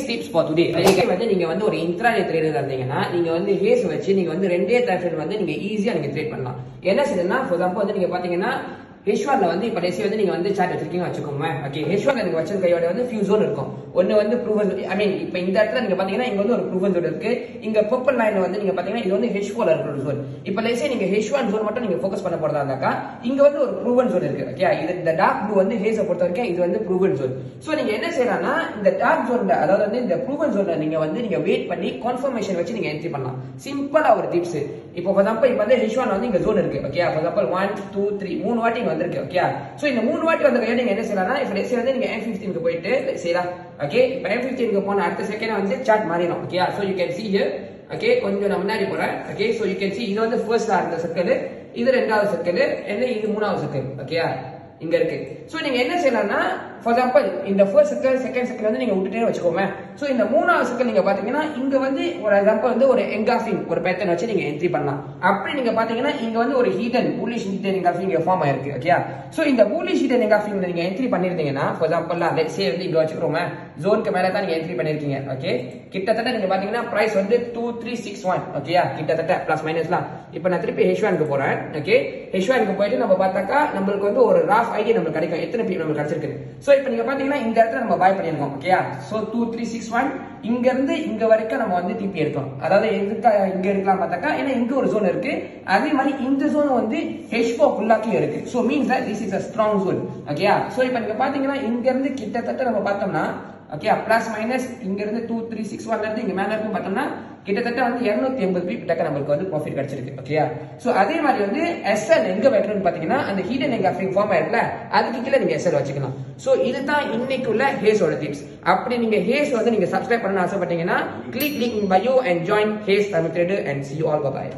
tips for today. வந்து நீங்க வந்து ஒரு intraday trader இருந்தீங்கன்னா நீங்க வந்து ஹேஸ் வச்சு நீங்க வந்து ரெண்டே டைம் ஃப்ரேம் வந்து நீங்க ஈஸியா நீங்க ட்ரேட் பண்ணலாம். என்ன செய்யணும்னா ஃபார் எக்ஸாம்பிள் வந்து நீங்க பாத்தீங்கன்னா H1 வந்து இப்ப டெசி வந்து நீங்க வந்து சார்ட் வச்சிருக்கீங்க வச்சுக்கோங்க. ஓகே, H1 நீங்க வச்சிருக்க கையோட வந்து ஃபியூ ஜோன் இருக்கும். ஒன்னு வந்து ப்ரூவன், ஐ மீன் இப்ப இந்த இடத்துல நீங்க பாத்தீங்கன்னா இங்க வந்து ஒரு ப்ரூவன் ஜோன் இருக்கு. இங்க பர்பிள் லைன் வந்து நீங்க பாத்தீங்கன்னா இது வந்து H4 ல இருக்கிற ஜோன். இப்ப லேசே நீங்க H1 ஜோன் மட்டும் நீங்க ஃபோக்கஸ் பண்ண போறதா இருந்தாக்கா இங்க வந்து ஒரு ப்ரூவன் ஜோன் இருக்கு. ஓகே, இது இந்த டார்க் ப்ளூ வந்து ஹேஸ பொறுத்த வரைக்கும் இது வந்து ப்ரூவன் ஜோன். சோ நீங்க என்ன செய்யலாம்னா இந்த டார்க் ஜோன்ல அதாவது வந்து இந்த ப்ரூவன் ஜோன்ல நீங்க வந்து நீங்க வெயிட் பண்ணி கன்ஃபர்மேஷன் வச்சு நீங்க என்ட்ரி பண்ணலாம். சிம்பிளா ஒரு டிப்ஸ். இப்போ ஃபார் எக்ஸாம்பிள் இப்போ வந்து H1 வந்து இங்க ஜோன் இருக்கு. ஓகே, ஃபார் எக்ஸாம்பிள் 1 2 3 மூணு வாட்டி இங்க வந்திருக்கு. ஓகே, சோ இந்த மூணு வாட்டி வந்த கையோட நீங்க என்ன செய்யலாம்னா இப்போ டெசி வந்து நீங்க M15 க்கு போயிட்டு செய்யலாம். ஓகே, இப்போ M15 க்கு போன அடுத்த செகண்ட் வந்து சார்ட் மாறிடும். Okay, so you can see here. Okay, கொஞ்சம் நான் முன்னாடி போறேன். Okay, so you can see இது வந்து ஃபர்ஸ்ட் அந்த சர்க்கிள், இது ரெண்டாவது சர்க்கிள், என்ன இது மூணாவது சர்க்கிள். ஓகே, இங்க இருக்கு. சோ நீங்க என்ன செய்யலாம்னா ஃபார் எக்ஸாம்பிள் இந்த ஃபர்ஸ்ட் சர்க்கிள் செகண்ட் சர்க்கிள் வந்து நீங்க விட்டுட்டே வச்சுக்கோங்க. சோ இந்த மூணாவது சர்க்கிள் நீங்க பாத்தீங்கன்னா இங்க வந்து ஒரு எக்ஸாம்பிள் வந்து ஒரு என்காஃபிங் ஒரு பேட்டர்ன் வச்சு நீங்க என்ட்ரி பண்ணலாம். அப்படி நீங்க பாத்தீங்கன்னா இங்க வந்து ஒரு hidden bullish hidden engulfing form ஆயிருக்கு. ஓகே, சோ இந்த bullish ஹீடன் என்காஃபிங் நீங்க என்ட்ரி பண்ணிருந்தீங்கன்னா ஃபார் எக்ஸாம்பிள் லெட்ஸ் சே வந்து இங்க வச்சுக்கோங்க ஜோனுக்கு மேல தான் நீங்க என்ட்ரி பண்ணிருக்கீங்க. ஓகே, கிட்டத்தட்ட நீங்க பாத்தீங்கன்னா பிரைஸ் வந்து 2361. ஓகே, கிட்டத்தட்ட பிளஸ் மைனஸ்லாம். இப்போ நான் திருப்பி H1 க்கு போறேன். ஓகே, H1 க்கு போயிட்டு நம்ம பார்த்தாக்கா நமக்கு வந்து ஒரு ரஃப் ஐடியா நமக்கு கிடைக்கும் எத்தனை பீப் நமக்கு கிடைச்சிருக்கு. சோ இப்போ நீங்க பாத்தீங்கன்னா இந்த இடத்துல நம்ம பை பண்ணிருக்கோம். ஓகே, சோ 2361 இங்க இருந்து இங்க வரைக்கும் நம்ம வந்து டிபி எடுக்கணும். அதாவது எதுக்கு இங்க எடுக்கலாம் பார்த்தாக்கா ஏன்னா இங்க ஒரு ஜோன் இருக்கு, அதே மாதிரி இந்த ஜோன் வந்து H4 ஃபுல்லாக்கி இருக்கு. So means that this is a strong zone. Okay, so இப்போ நீங்க பாத்தீங்கன்னா இங்க இருந்து கிட்டத்தட்ட நம்ம பார்த்தோம்னா ஓகே பிளஸ் மைனஸ் இங்க இருந்து 2361 இருந்து இங்க மேல இருந்து பார்த்தோம்னா கிட்டத்தட்ட வந்து 280 பீப் டக்க நமக்கு வந்து ப்ராஃபிட் கிடைச்சிருக்கு. ஓகே, சோ அதே மாதிரி வந்து SL எங்க வைக்கணும்னு பாத்தீங்கன்னா அந்த ஹீடன் என்காஃபிங் ஃபார்ம் ஆயிருக்குல அதுக்கு கீழே நீங்க SL வச்சுக்கலாம். சோ இதுதான் இன்னைக்கு உள்ள ஹேஸோட டிப்ஸ். அப்படி நீங்க ஹேஸ் வந்து நீங்க சப்ஸ்கிரைப் பண்ண ஆசைப்பட்டீங்கன்னா click link in bio and join Haze Tamil Trader and see you all. Bye bye.